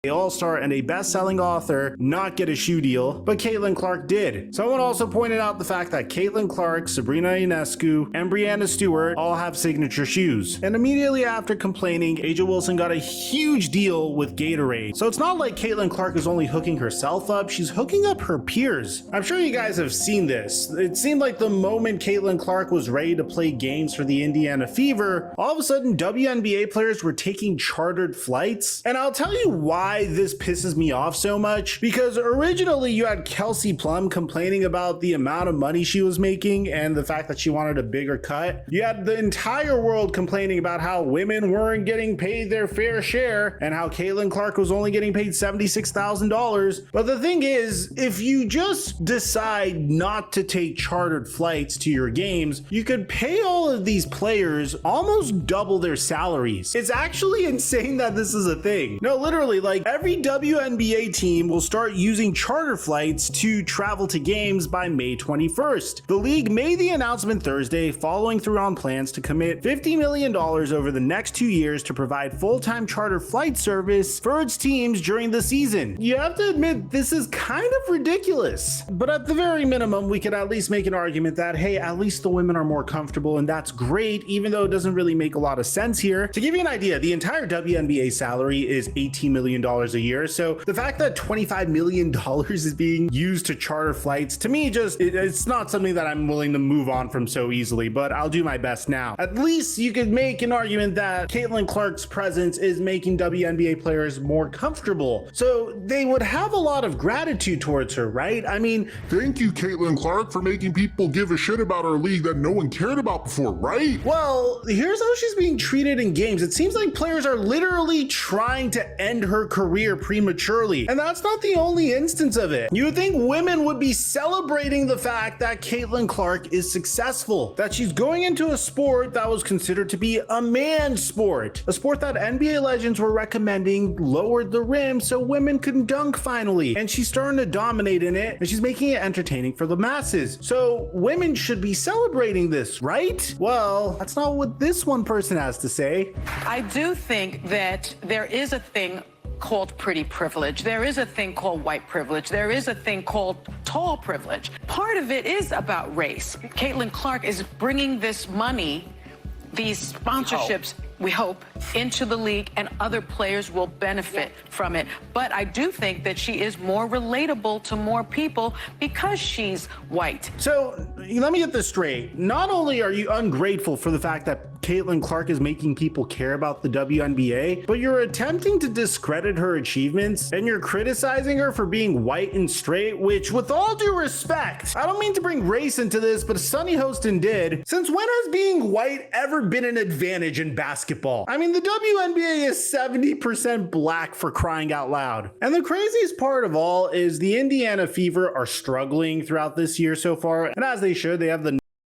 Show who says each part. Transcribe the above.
Speaker 1: All-Star and a best-selling author not get a shoe deal, but Caitlin Clark did. Someone also pointed out the fact that Caitlin Clark, Sabrina Ionescu, and Breanna Stewart all have signature shoes. And immediately after complaining, A'ja Wilson got a huge deal with Gatorade. So it's not like Caitlin Clark is only hooking herself up, she's hooking up her peers. I'm sure you guys have seen this. It seemed like the moment Caitlin Clark was ready to play games for the Indiana Fever, all of a sudden WNBA players were taking chartered flights. And I'll tell you why this pisses me off so much, because originally you had Kelsey Plum complaining about the amount of money she was making and the fact that she wanted a bigger cut. You had the entire world complaining about how women weren't getting paid their fair share and how Caitlin Clark was only getting paid $76,000. But the thing is, if you just decide not to take chartered flights to your games, you could pay all of these players almost double their salaries. It's actually insane that this is a thing. No, literally, like every WNBA team will start using charter flights to travel to games by May 21st. The league made the announcement Thursday, following through on plans to commit $50 million over the next 2 years to provide full-time charter flight service for its teams during the season. You have to admit, this is kind of ridiculous. But at the very minimum, we could at least make an argument that, hey, at least the women are more comfortable, and that's great, even though it doesn't really make a lot of sense here. To give you an idea, the entire WNBA salary is $18 million a year. So the fact that $25 million is being used to charter flights, to me, it's not something that I'm willing to move on from so easily, but I'll do my best now. At least you could make an argument that Caitlin Clark's presence is making WNBA players more comfortable. So they would have a lot of gratitude towards her, right? I mean,
Speaker 2: thank you, Caitlin Clark, for making people give a shit about our league that no one cared about before, right?
Speaker 1: Well, here's how she's being treated in games. It seems like players are literally trying to end her career prematurely, and that's not the only instance of it. You would think women would be celebrating the fact that Caitlin Clark is successful, that she's going into a sport that was considered to be a man's sport, a sport that NBA legends were recommending lowered the rim so women could dunk finally, and she's starting to dominate in it, and she's making it entertaining for the masses. So women should be celebrating this, right? Well, that's not what this one person has to say.
Speaker 3: I do think that there is a thing called pretty privilege. There is a thing called white privilege. There is a thing called tall privilege. Part of it is about race. Caitlin Clark is bringing this money, these sponsorships, we hope, into the league, and other players will benefit from it. But I do think that she is more relatable to more people because she's white.
Speaker 1: So let me get this straight. Not only are you ungrateful for the fact that Caitlin Clark is making people care about the WNBA, but you're attempting to discredit her achievements, and you're criticizing her for being white and straight, which, with all due respect, I don't mean to bring race into this, but Sunny Hostin did. Since when has being white ever been an advantage in basketball? I mean, the WNBA is 70% black, for crying out loud. And the craziest part of all is the Indiana Fever are struggling throughout this year so far, and as they should. They have the